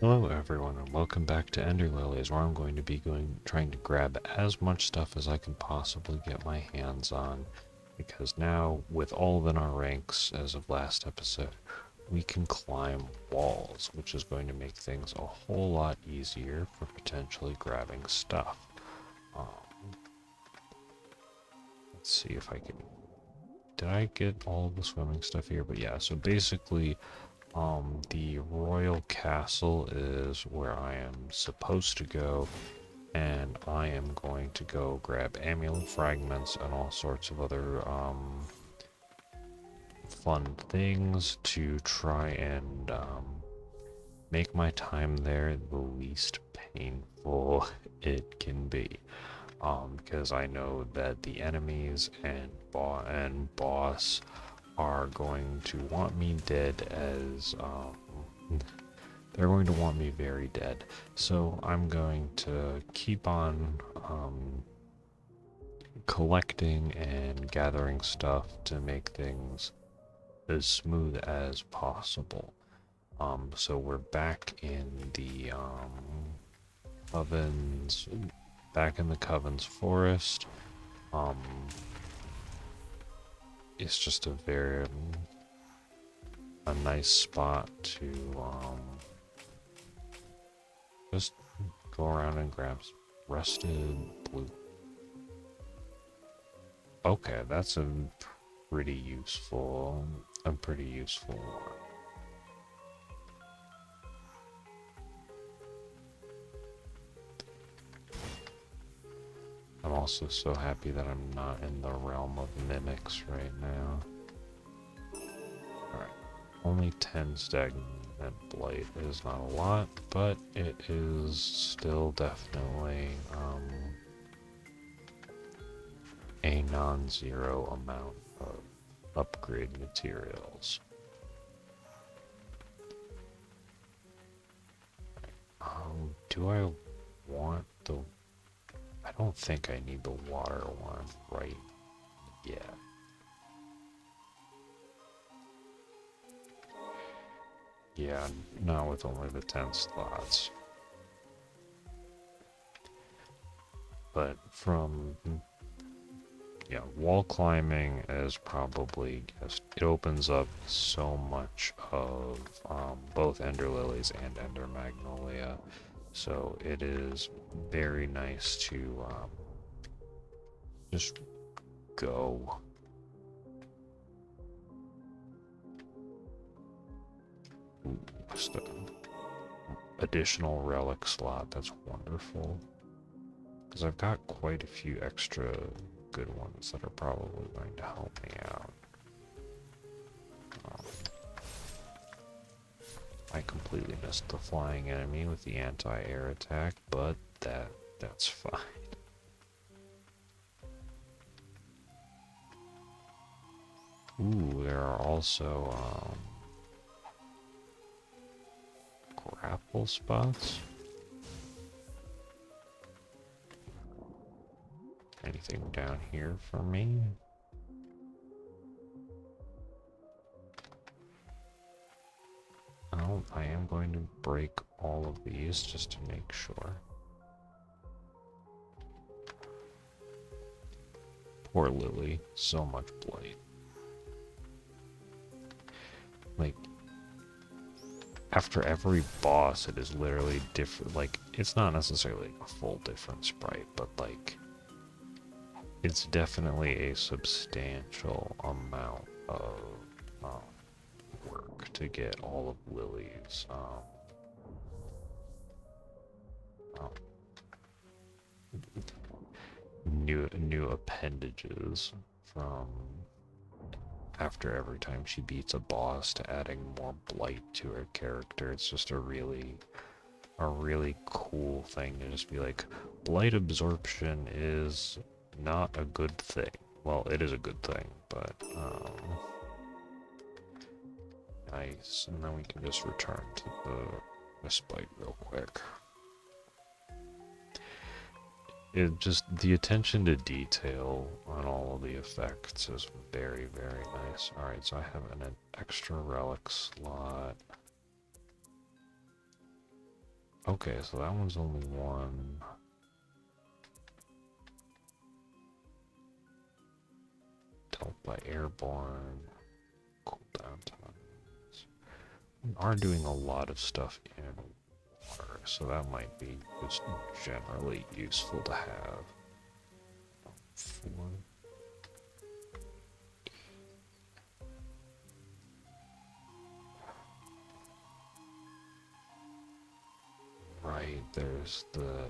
Hello everyone and welcome back to Ender Lilies, where I'm going to be trying to grab as much stuff as I can possibly get my hands on, because now with all of in our ranks as of last episode, we can climb walls, which is going to make things a whole lot easier for potentially grabbing stuff. Um, let's see if I can... Did I get all of the swimming stuff here? But yeah, so basically the royal castle is where I am supposed to go, and I am going to go grab amulet fragments and all sorts of other fun things to try and make my time there the least painful it can be. Because I know that the enemies and boss are going to want me dead as they're going to want me very dead. So I'm going to keep on collecting and gathering stuff to make things as smooth as possible. So we're back in the Covens, back in the Covens forest. Um, it's just a nice spot to just go around and grab some rusted blue. Okay, that's a pretty useful one. I'm also so happy that I'm not in the realm of mimics right now. Alright, only 10 stagnant blight is not a lot, but it is still definitely a non-zero amount of upgrade materials. Do I want the... I don't think I need the water one right yet. Yeah, not with only the 10 slots. But from... Yeah, wall climbing is probably just... It opens up so much of both Ender Lilies and Ender Magnolia. So it is very nice to just go. Ooh, just an additional relic slot. That's wonderful. Because I've got quite a few extra good ones that are probably going to help me out. I completely missed the flying enemy with the anti-air attack, but that's fine. Ooh, there are also grapple spots. Anything down here for me? Oh, I am going to break all of these just to make sure. Poor Lily, so much blight. Like, after every boss, it is literally different. Like, it's not necessarily a full different sprite, but like, it's definitely a substantial amount of work to get all of Lily's new appendages from after every time she beats a boss to adding more blight to her character. It's just a really cool thing to just be like, blight absorption is not a good thing. Well, it is a good thing, but nice. And then we can just return to the respite real quick. It just, the attention to detail on all of the effects is very, very nice. Alright, so I have an extra relic slot. Okay, so that one's only one. Dealt by airborne. Cooldown times. We are doing a lot of stuff in water, so that might be just generally useful to have. 4. Right, there's the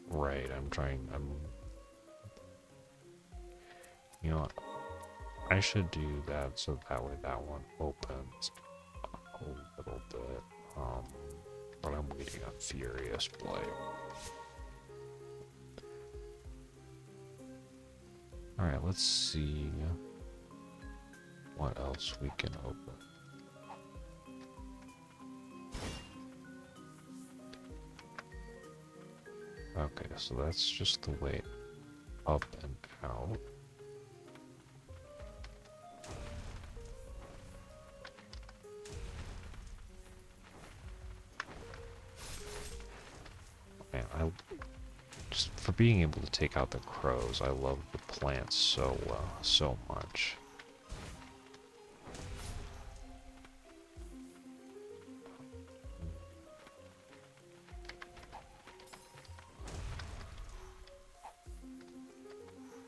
right, you know what? I should do that so that way that one opens a little bit. But I'm waiting on Furious Play. Alright, let's see what else we can open. Okay, so that's just the way up and out. Man, just for being able to take out the crows, I love the plants so much.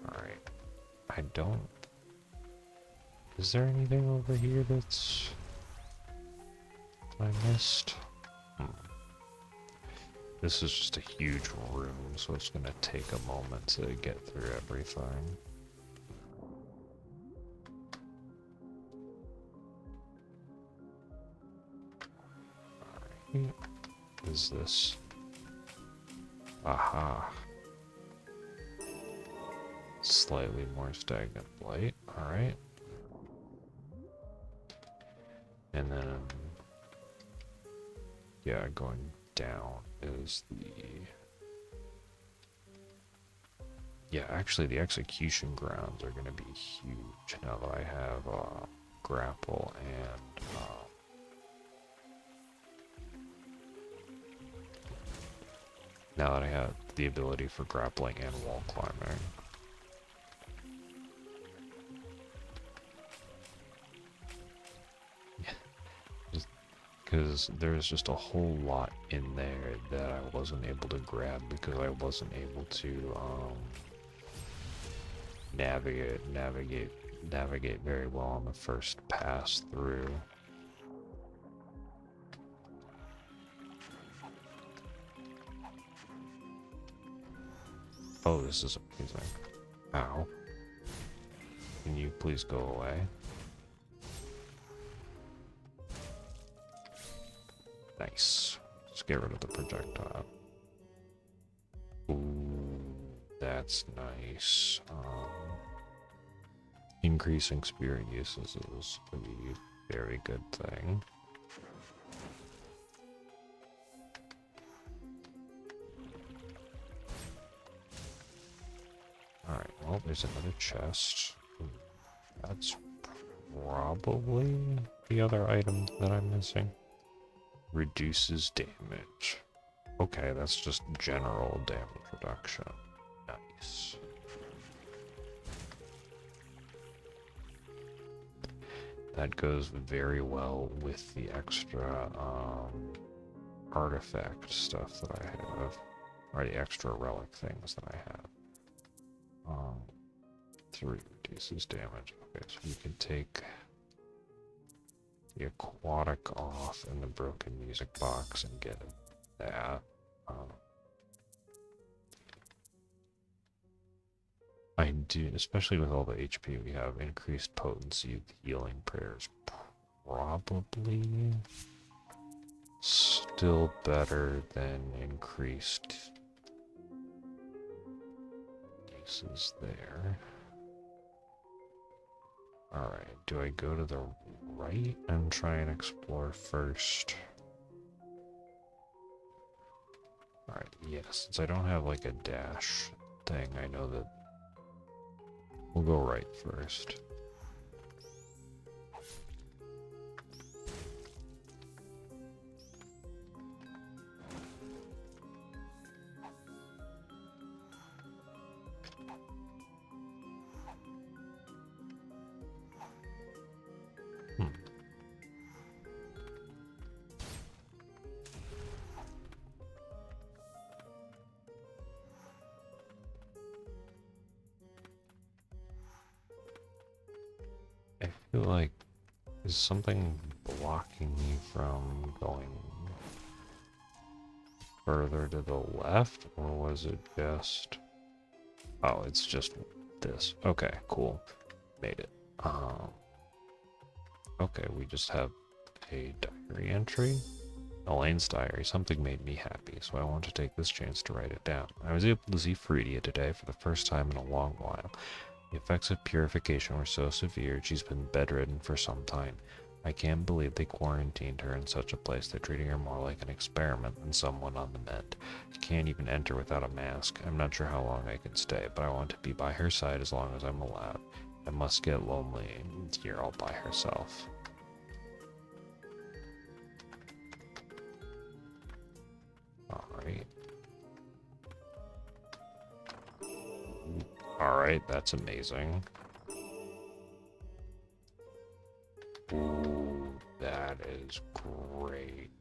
Alright, I don't... Is there anything over here that's... I missed? This is just a huge room, so it's gonna take a moment to get through everything. Alright, what is this? Aha. Slightly more stagnant blight, alright. And then, yeah, going down is the... Yeah, actually the execution grounds are going to be huge now that I have grapple and now that I have the ability for grappling and wall climbing. Because there's just a whole lot in there that I wasn't able to grab because I wasn't able to navigate very well on the first pass through. Oh, this is amazing. Ow. Can you please go away? Nice. Let's get rid of the projectile. Ooh, that's nice. Increasing spirit uses is a very good thing. Alright, well, there's another chest. That's probably the other item that I'm missing. Reduces damage. Okay, that's just general damage reduction. Nice. That goes very well with the extra artifact stuff that I have, or the extra relic things that I have. 3 reduces damage. Okay, so you can take the aquatic off and the broken music box and get that. I do, especially with all the HP we have, increased potency of healing prayers. Probably still better than increased uses there. Alright, do I go to the right and try and explore first? Alright, yeah, since I don't have like a dash thing, I know that We'll go right first. I feel like, is something blocking me from going further to the left, or was it just... Oh, it's just this. Okay, cool. Made it. Okay, we just have a diary entry. Elaine's diary. Something made me happy, so I want to take this chance to write it down. I was able to see Freedia today for the first time in a long while. The effects of purification were so severe, she's been bedridden for some time. I can't believe they quarantined her in such a place. They're treating her more like an experiment than someone on the mend. She can't even enter without a mask. I'm not sure how long I can stay, but I want to be by her side as long as I'm allowed. I must get lonely here all by herself. Alright. Alright, that's amazing. Ooh, that is great.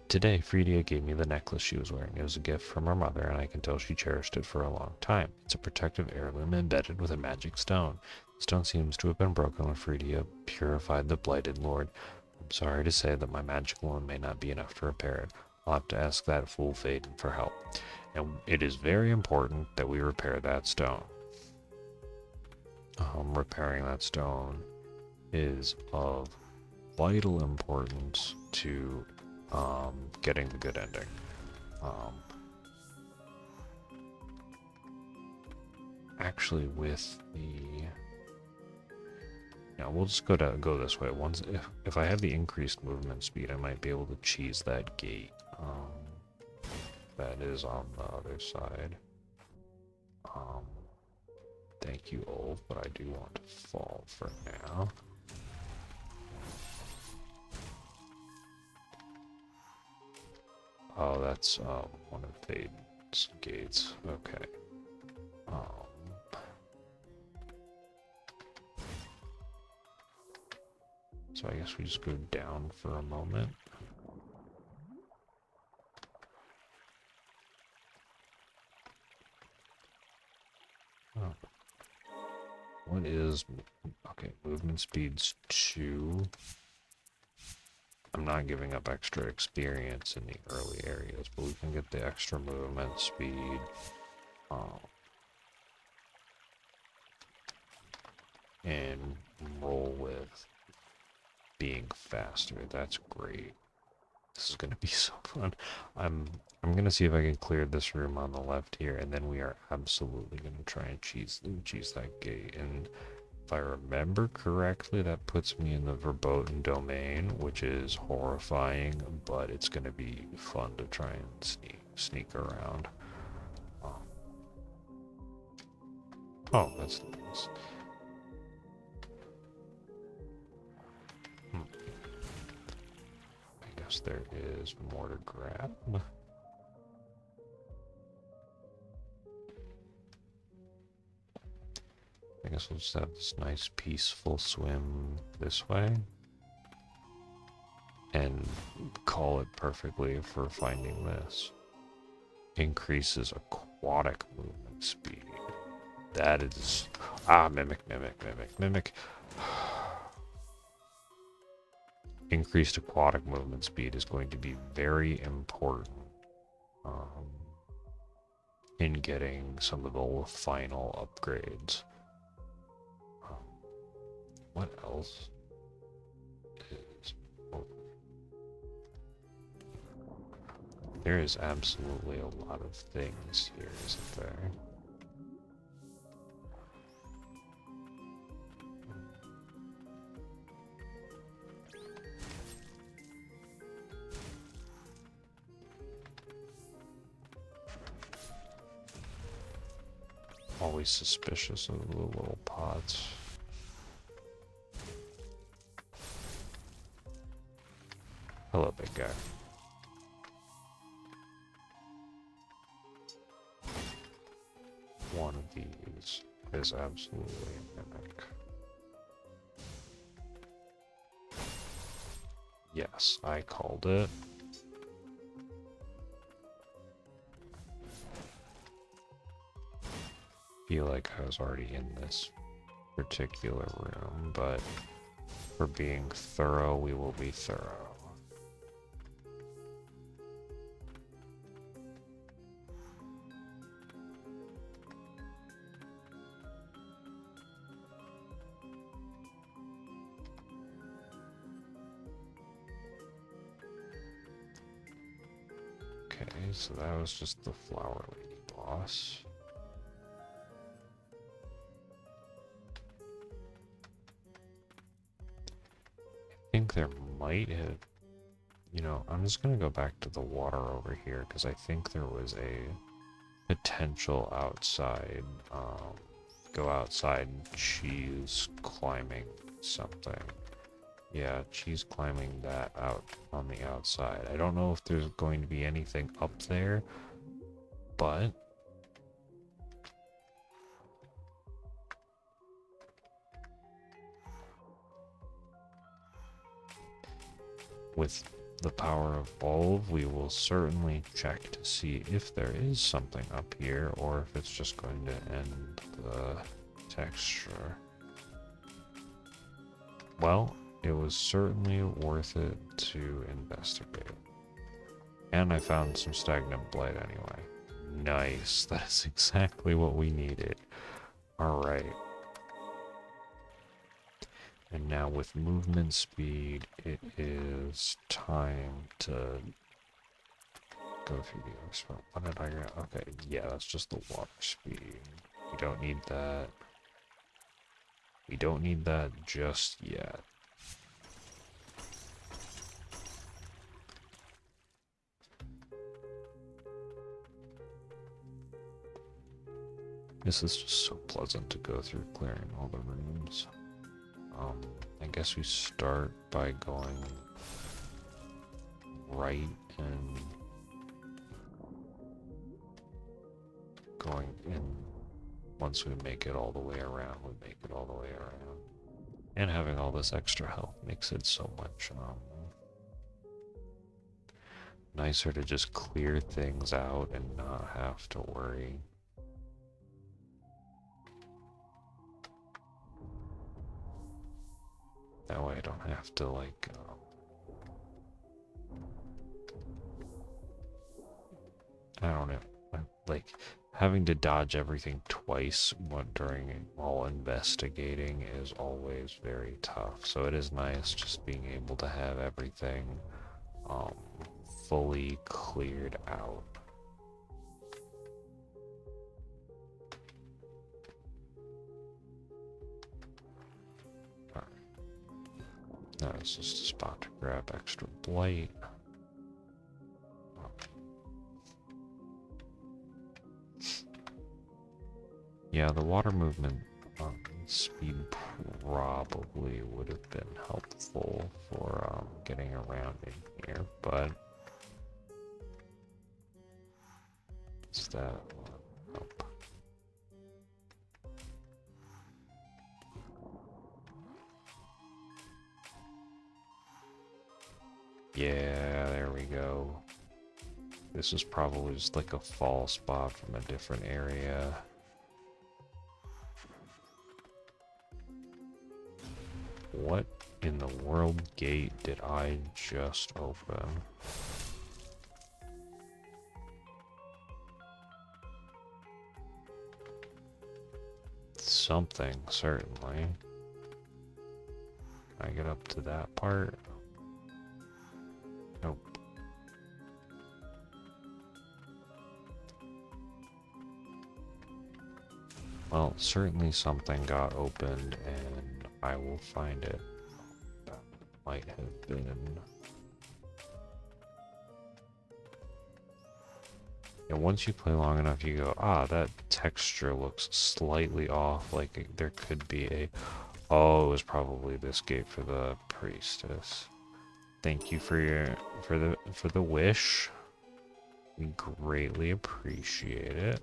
Today, Freedia gave me the necklace she was wearing. It was a gift from her mother, and I can tell she cherished it for a long time. It's a protective heirloom embedded with a magic stone. The stone seems to have been broken when Freedia purified the blighted lord. I'm sorry to say that my magic alone may not be enough to repair it. I'll have to ask that fool Faden for help. And it is very important that we repair that stone. Repairing that stone is of vital importance to getting the good ending. Actually, with the... Yeah, we'll just go this way. Once, if I have the increased movement speed, I might be able to cheese that gate. That is on the other side. Thank you, Olv, but I do want to fall for now. Oh, that's one of Faden's gates. Okay. So I guess we just go down for a moment. Oh. What is... Okay, movement speed's 2. I'm not giving up extra experience in the early areas, but we can get the extra movement speed. And roll with being faster. That's great. This is gonna be so fun. I'm gonna see if I can clear this room on the left here, and then we are absolutely gonna try and cheese that gate. And if I remember correctly, that puts me in the verboten domain, which is horrifying, but it's gonna be fun to try and sneak around. Oh, that's nice. I guess there is more to grab. I guess we'll just have this nice peaceful swim this way. And call it perfectly for finding this. Increases aquatic movement speed. That is... Mimic. Increased aquatic movement speed is going to be very important in getting some of the final upgrades. What else is... Oh. There is absolutely a lot of things here, isn't there? always suspicious of the little pots. Hello, big guy. One of these is absolutely a mimic. Yes, I called it. Feel like I was already in this particular room, but for being thorough, we will be thorough. Okay, so that was just the flower lady boss. I think there might have, I'm just gonna go back to the water over here because I think there was a potential outside, go outside and she's climbing something. Yeah, she's climbing that out on the outside. I don't know if there's going to be anything up there, but with the power of Bulb, we will certainly check to see if there is something up here or if it's just going to end the texture. Well, it was certainly worth it to investigate. And I found some stagnant blight anyway. Nice, that's exactly what we needed. Alright. And now with movement speed, it is time to go through the other spot. What did I get? Okay, yeah, that's just the water speed. We don't need that. We don't need that just yet. This is just so pleasant to go through clearing all the rooms. I guess we start by going right and going in. Once we make it all the way around, we make it all the way around. And having all this extra health makes it so much nicer to just clear things out and not have to worry. That way I don't have to I don't know, like having to dodge everything twice while investigating is always very tough. So it is nice just being able to have everything fully cleared out. Now it's just a spot to grab extra blight. Yeah, the water movement speed probably would have been helpful for getting around in here, but it's that one. Nope. Yeah, there we go. This is probably just like a fall spot from a different area. What in the world gate did I just open? Something, certainly. Can I get up to that part? Nope. Well, certainly something got opened, and I will find it. That might have been... And once you play long enough, you go, ah, that texture looks slightly off. Like there could be a, oh, it was probably this gate for the priestess. Thank you for your, for the wish. We greatly appreciate it.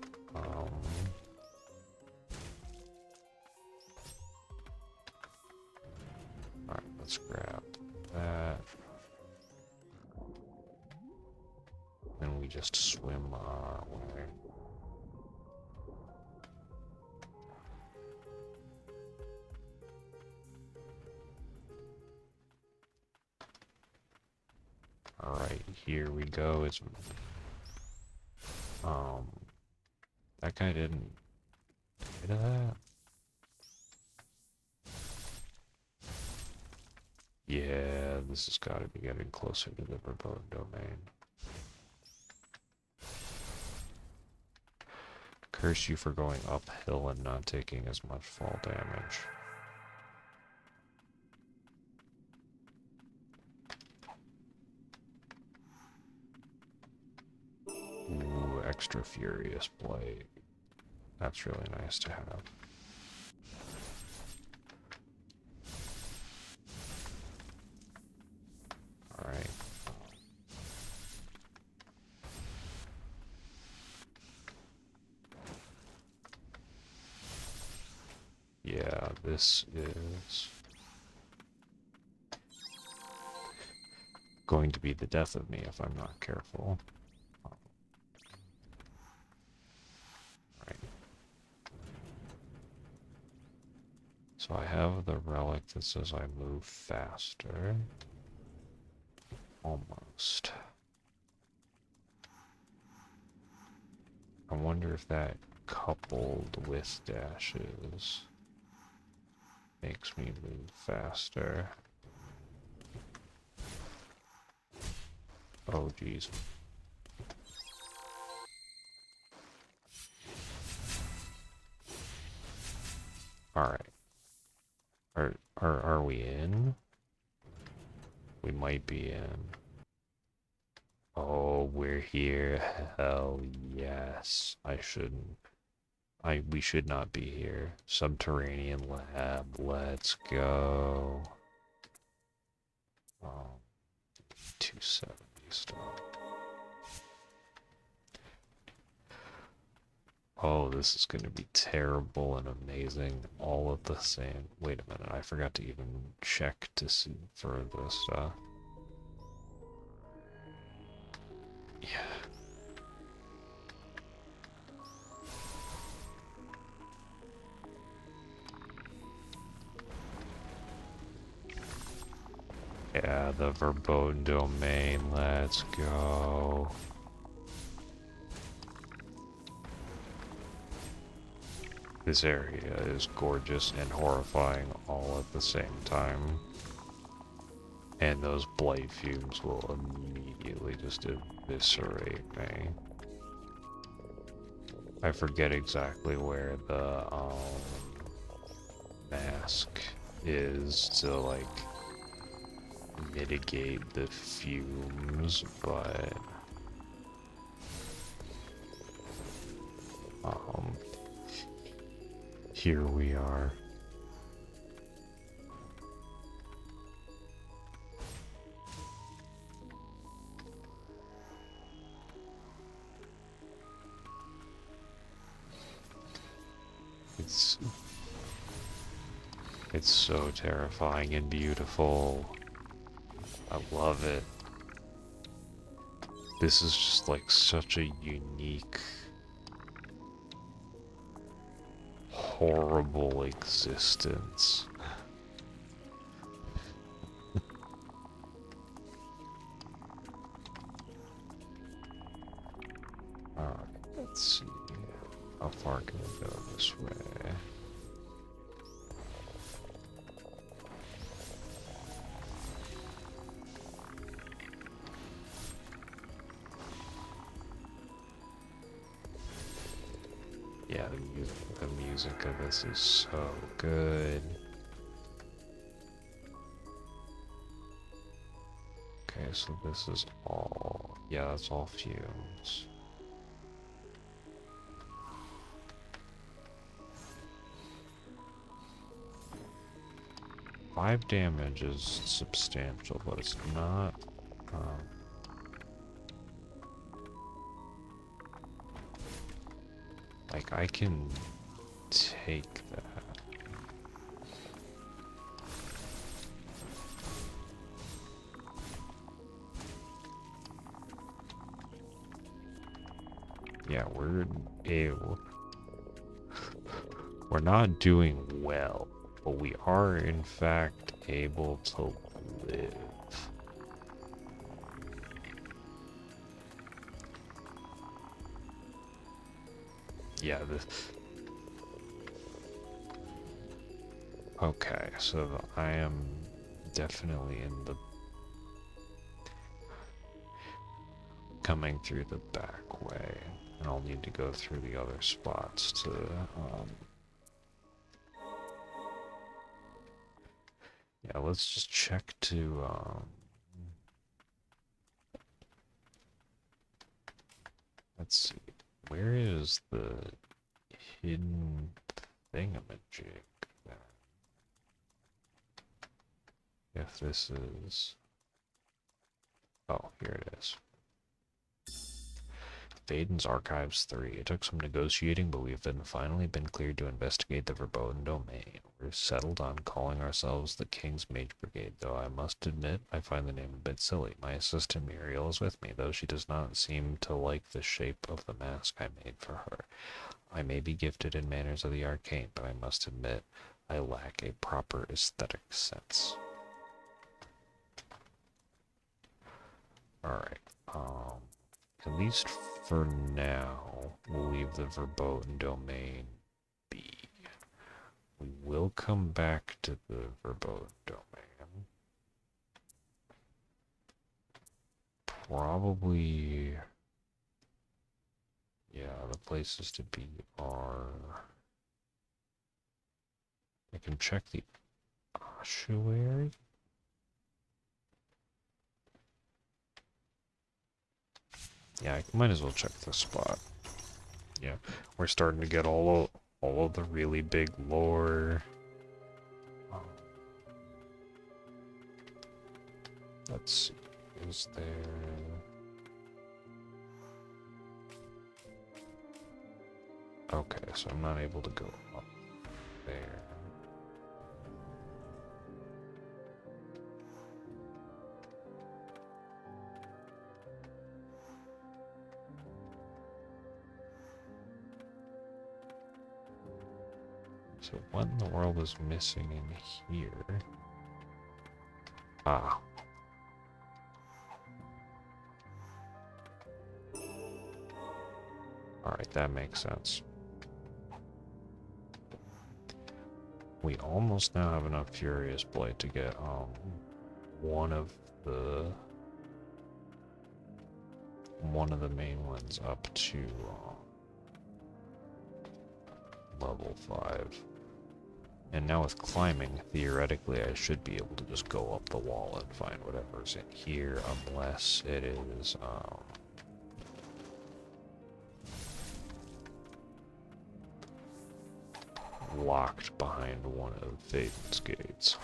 Alright, let's grab that. And we just swim our way. Alright, here we go. It's that guy didn't get that. Yeah, this has got to be getting closer to the verboten domain. Curse you for going uphill and not taking as much fall damage. Ooh, extra furious blade. That's really nice to have. Alright. Yeah, this is going to be the death of me if I'm not careful. Right. So I have the relic that says I move faster. Almost. I wonder if that coupled with dashes makes me move faster. Oh, geez. Alright. Are we in? We might be in. Oh, we're here. Hell yes. We should not be here. Subterranean lab. Let's go. 270 stuff. Oh, this is going to be terrible and amazing all at the same. Wait a minute, I forgot to even check to see for this. Yeah. Yeah, the verboten domain. Let's go. This area is gorgeous and horrifying all at the same time. And those blight fumes will immediately just eviscerate me. I forget exactly where the mask is to like mitigate the fumes, but here we are. It's so terrifying and beautiful. I love it. This is just like such a unique, horrible existence. Alright, let's see. How far can we go this way? Yeah, the music of this is so good. Okay, so this is all... Yeah, that's all fumes. 5 damage is substantial, but it's not. Like, I can take that. Yeah, we're not doing well, but we are in fact able to live. Yeah, okay, so I am definitely in the coming through the back way, and I'll need to go through the other spots to yeah, let's just check to let's see, where is the hidden thingamajig then? If this is, oh, here it is. Vaden's Archives 3. It took some negotiating, but we've finally been cleared to investigate the verboten domain. We're settled on calling ourselves the King's Mage Brigade, though I must admit I find the name a bit silly. My assistant Muriel is with me, though she does not seem to like the shape of the mask I made for her. I may be gifted in manners of the arcane, but I must admit I lack a proper aesthetic sense. Alright, at least for now, we'll leave the verboten domain be. We will come back to the verboten domain. Probably, yeah, the places to be are, I can check the ossuary. Yeah, I might as well check the spot. Yeah, we're starting to get all of the really big lore. Let's see, is there... Okay, so I'm not able to go up there. So what in the world is missing in here? Ah. Alright, that makes sense. We almost now have enough Furious Blade to get one of the main ones up to level 5. And now with climbing, theoretically I should be able to just go up the wall and find whatever's in here, unless it is locked behind one of Vaden's gates.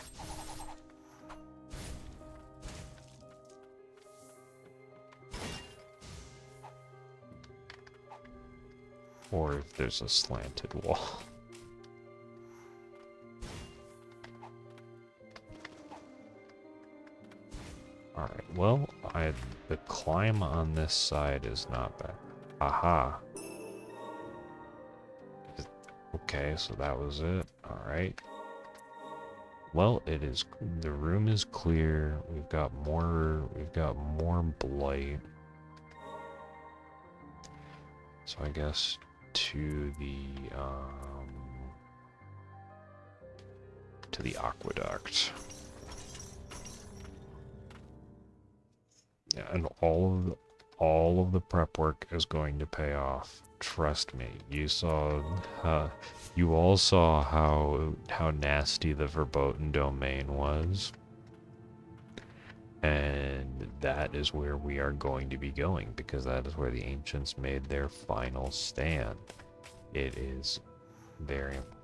Or if there's a slanted wall. Alright, well, the climb on this side is not bad. Aha. Okay, so that was it. Alright. Well, the room is clear. We've got more blight. So I guess to the aqueduct. Yeah, and all of the prep work is going to pay off. Trust me. You all saw how nasty the verboten domain was. And that is where we are going to be going, because that is where the ancients made their final stand. It is very important.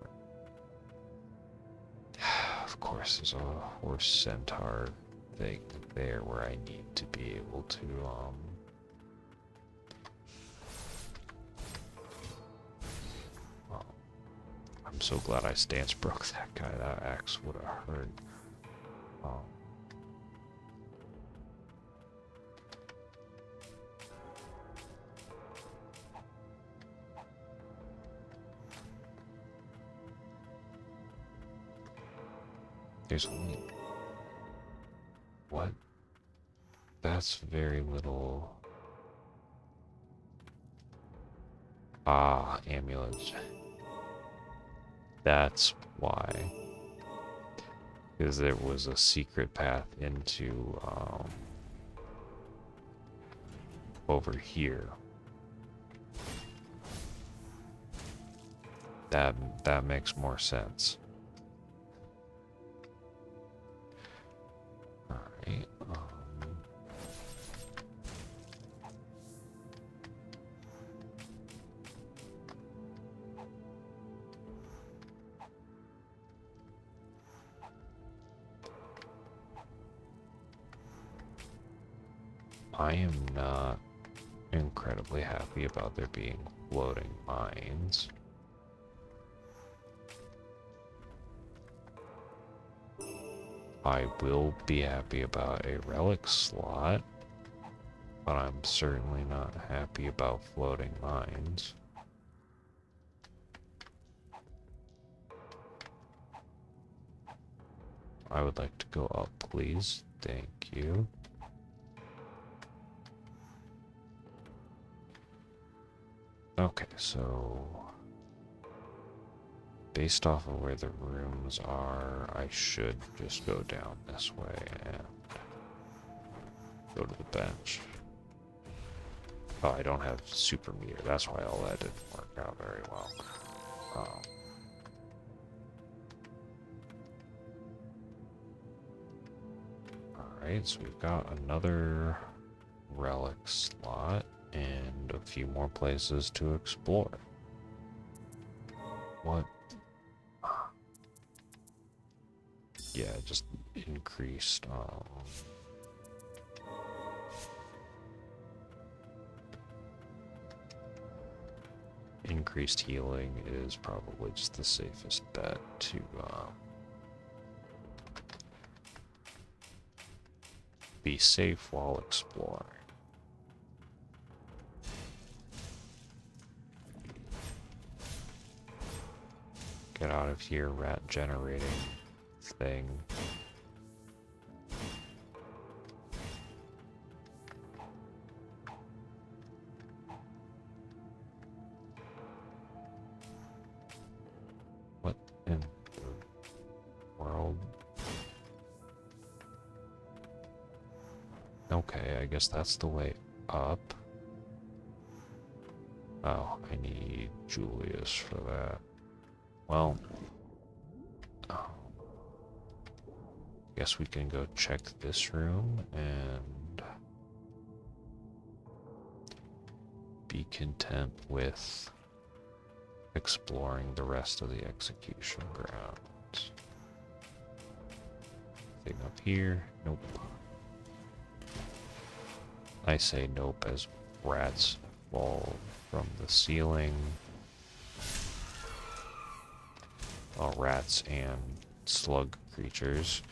course, there's a horse centaur thing there where I need to be able to, well, I'm so glad I stance broke that guy. That axe would have hurt. There's only... What? That's very little... Ah, amulets. That's why. Because there was a secret path into, over here. That makes more sense. Alright, I am not incredibly happy about there being floating mines. I will be happy about a relic slot, but I'm certainly not happy about floating mines. I would like to go up, please. Thank you. Okay, so based off of where the rooms are, I should just go down this way and go to the bench. Oh, I don't have super meter. That's why all that didn't work out very well. Alright, so we've got another relic slot and a few more places to explore. What? Yeah, just increased, increased healing is probably just the safest bet to, be safe while exploring. Get out of here, rat generating thing. What in the world? Okay, I guess that's the way up. Oh, I need Julius for that. Well, guess we can go check this room and be content with exploring the rest of the execution grounds. Thing up here? Nope. I say nope as rats fall from the ceiling. Well, rats and slug creatures.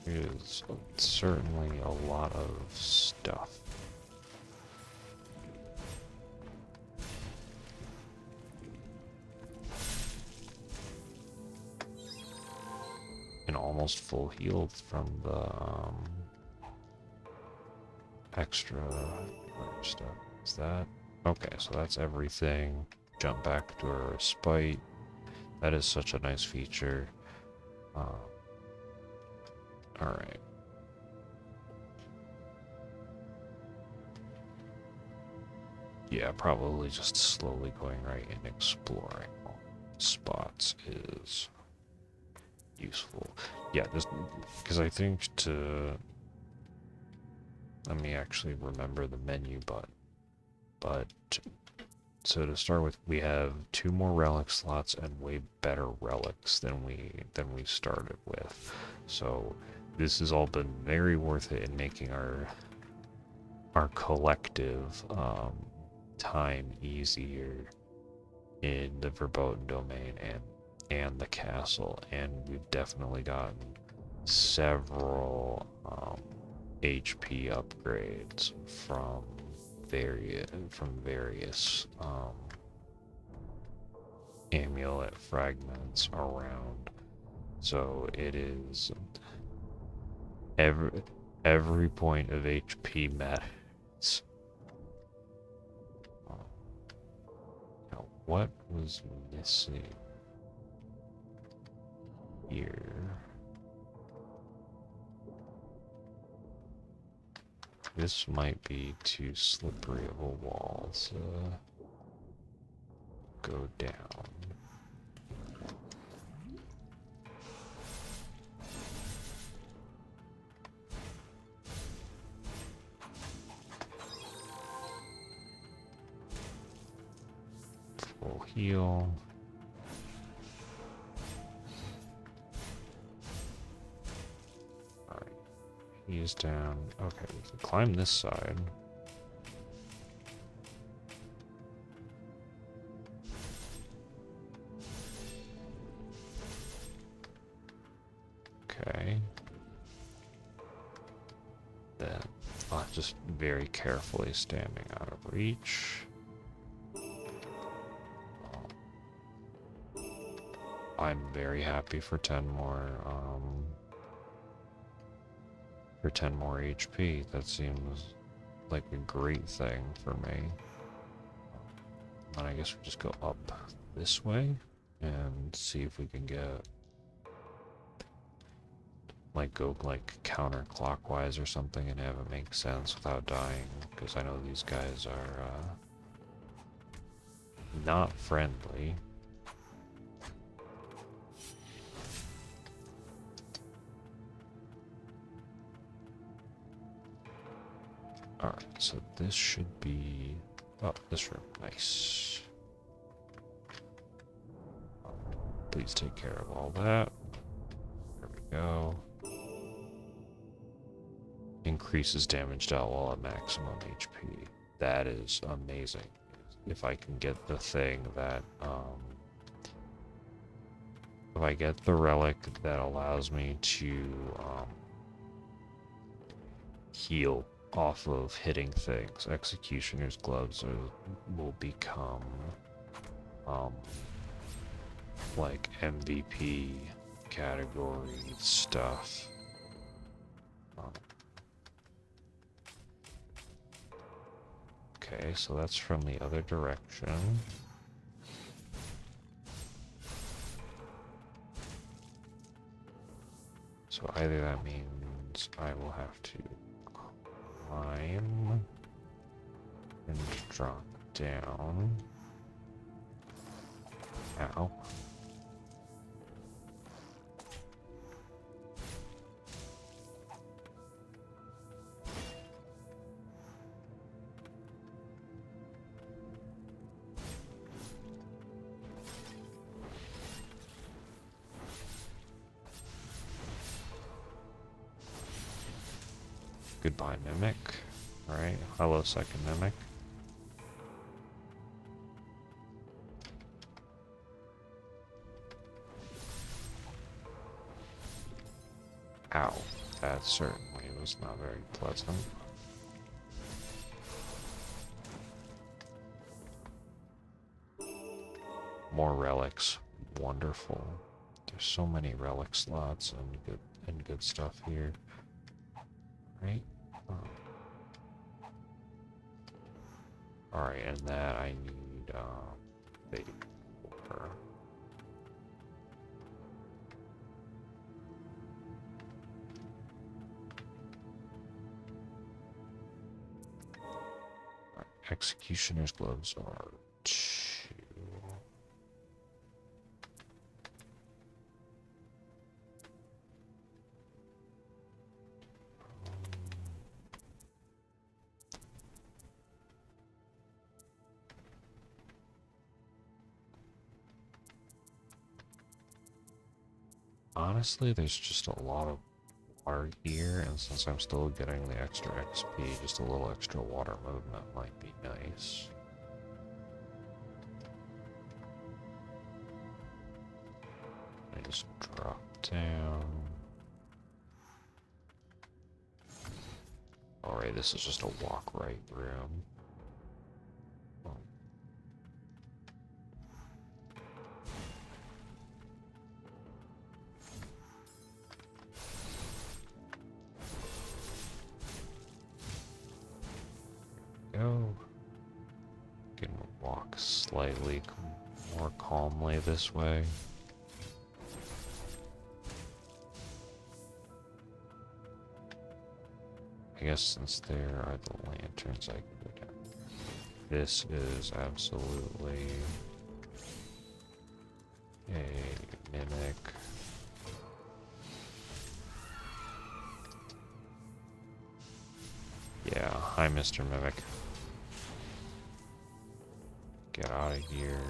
There's certainly a lot of stuff. And almost full healed from the extra stuff. Is that? Okay, so that's everything. Jump back to our respite. That is such a nice feature. Alright. Yeah, probably just slowly going right and exploring. spots is useful. Yeah, this, because I think to, let me actually remember the menu button. But so to start with, we have 2 more relic slots and way better relics than we started with. So this has all been very worth it in making our collective time easier in the Verboten domain and the castle, and we've definitely gotten several HP upgrades from various amulet fragments around. So it is every point of HP matters. Now, what was missing here? This might be too slippery of a wall to go down. Full heal. Alright, he's down. Okay, we can climb this side. Okay. Then just very carefully standing out of reach. I'm very happy for 10 more HP. That seems like a great thing for me. And I guess we just go up this way and see if we can get go counterclockwise or something and have it make sense without dying, because I know these guys are not friendly. Alright, so this should be, oh, this room, nice. Please take care of all that. There we go. Increases damage dealt while at maximum HP. That is amazing. If I can get the thing that, if I get the relic that allows me to heal off of hitting things, Executioner's Gloves will become like MVP category stuff. Okay, so that's from the other direction. So either that means I will have to climb and drop down. Ow. Goodbye, Mimic. Alright, hello, second Mimic. Ow, that certainly was not very pleasant. More relics, wonderful. There's so many relic slots and good stuff here. Right? Alright, and that I need vapor. Right, Executioner's Gloves are 2. Honestly, there's just a lot of water here, and since I'm still getting the extra XP, just a little extra water movement might be nice. I just drop down. Alright, this is just a walk right room. Oh. Go. Can walk slightly more calmly this way. I guess since there are the lanterns, I can go down. This is absolutely a mimic. Yeah, hi, Mr. Mimic. Get out of here.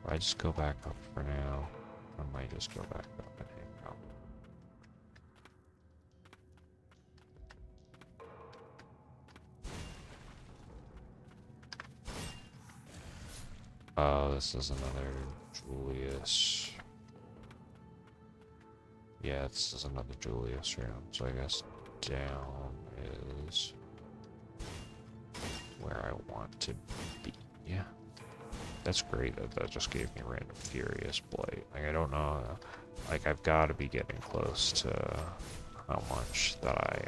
Do I just go back up for now? I might just go back up and hang out. Oh, this is another Julius. Yeah, this is another Julius room, so I guess down is where I want to be. Yeah. That's great that just gave me random Furious Blight. Like, I don't know, like, I've got to be getting close to how much that I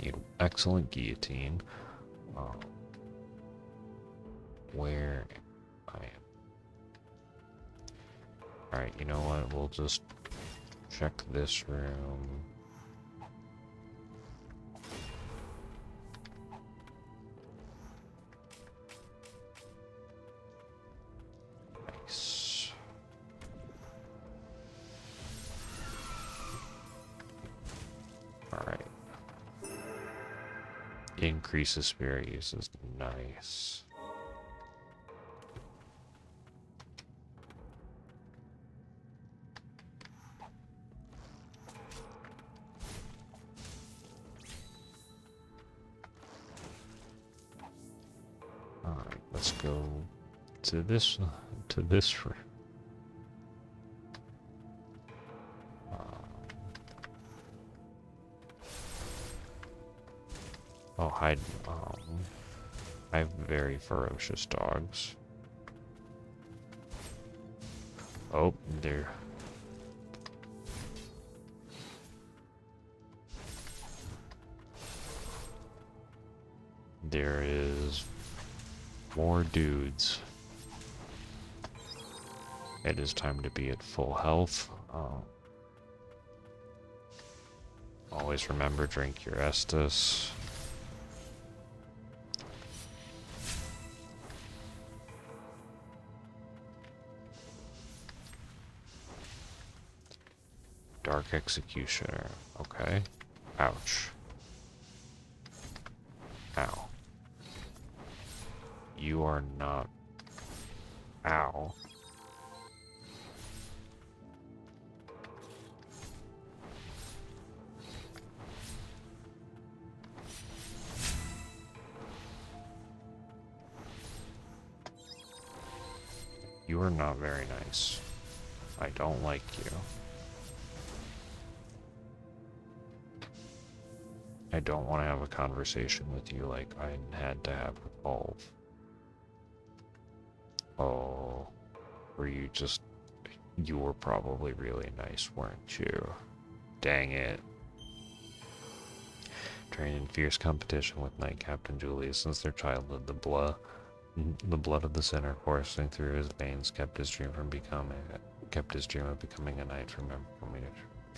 need. Excellent Guillotine. Where I am. Alright, you know what? We'll just check this room. Nice. Alright. Increases spirit use is nice. Alright, let's go to this room. Oh, hide. I have very ferocious dogs. Oh, there. There is more dudes. It is time to be at full health. Always remember, drink your Estus. Dark Executioner. Okay. Ouch. Ow. You are not. Ow. You are not very nice. I don't like you. I don't want to have a conversation with you like I had to have with Bulb. Oh, were you just... You were probably really nice, weren't you? Dang it. Trained in fierce competition with Knight Captain Julius since their childhood, the blood of the sinner coursing through his veins kept his dream of becoming a knight from coming to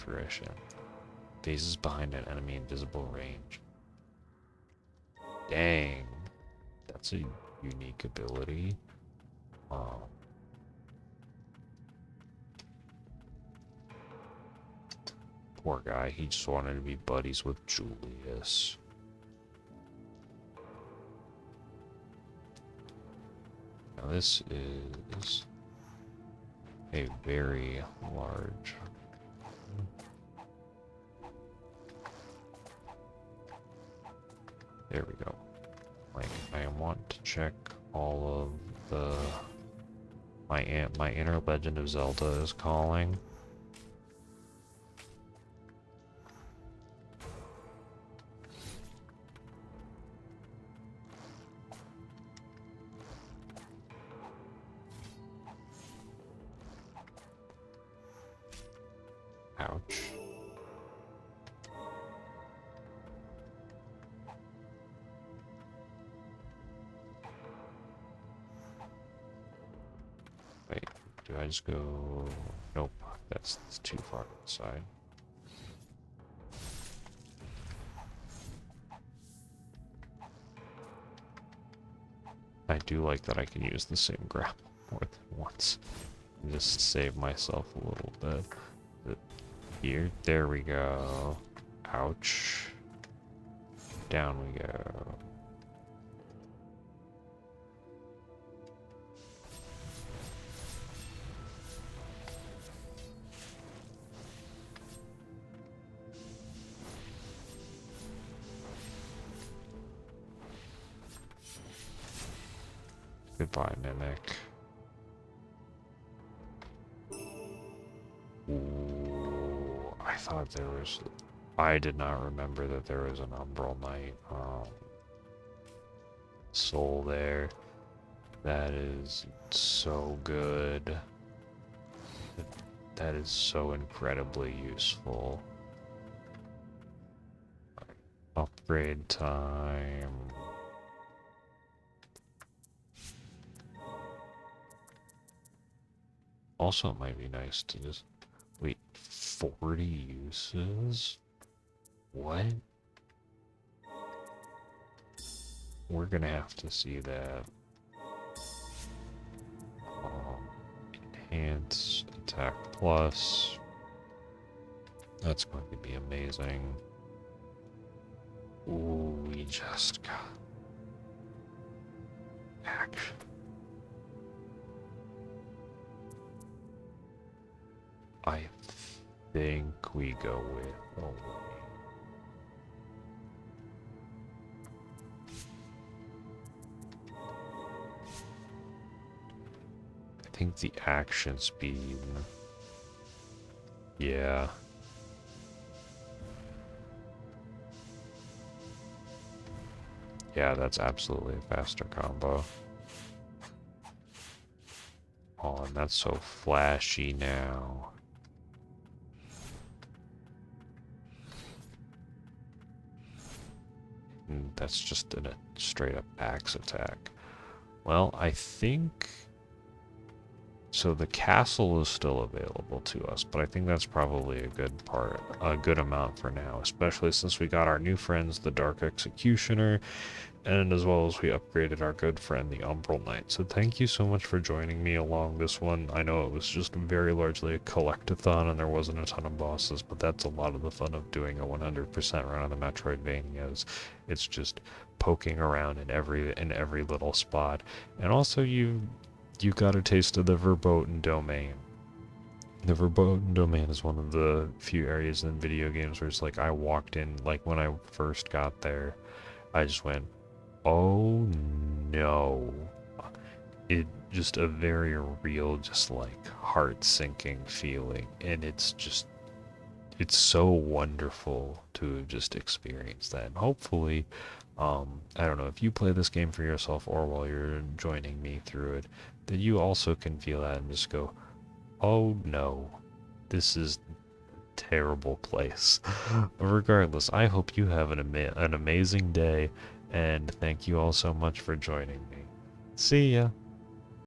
fruition. Phases behind an enemy invisible range. Dang. That's a unique ability. Poor guy, he just wanted to be buddies with Julius. Now this is a very large. There we go. Like, I want to check all of the... My inner Legend of Zelda is calling. Ouch. Wait, do I just go... Nope, that's too far inside. I do like that I can use the same grapple more than once. And just save myself a little bit. Here, there we go. Ouch. Down we go. Goodbye, Mimic. Ooh, I thought there was... I did not remember that there was an Umbral Knight soul there. That is so good. That is so incredibly useful. Upgrade time. Also, it might be nice to just... Wait, 40 uses? What? We're gonna have to see that. Enhance, attack plus. That's going to be amazing. Ooh, we just got... action. I think we go with only. I think the action speed. Yeah. Yeah, that's absolutely a faster combo. Oh, and that's so flashy now. And that's just a straight up axe attack. Well, I think... So the castle is still available to us, but I think that's probably a good amount for now, especially since we got our new friends, the Dark Executioner, and as well as we upgraded our good friend, the Umbral Knight. So thank you so much for joining me along this one. I know it was just very largely a collectathon and there wasn't a ton of bosses, but that's a lot of the fun of doing a 100% run on the Metroidvanias. It's just poking around in every little spot. And also you got a taste of the Verboten Domain. The Verboten Domain is one of the few areas in video games where it's like I walked in, like when I first got there, I just went, oh no. It just a very real, just like heart-sinking feeling. And it's so wonderful to just experience that. And hopefully, I don't know, if you play this game for yourself or while you're joining me through it, that you also can feel that and just go, oh no, this is a terrible place. Regardless, I hope you have an amazing day, and thank you all so much for joining me. See ya!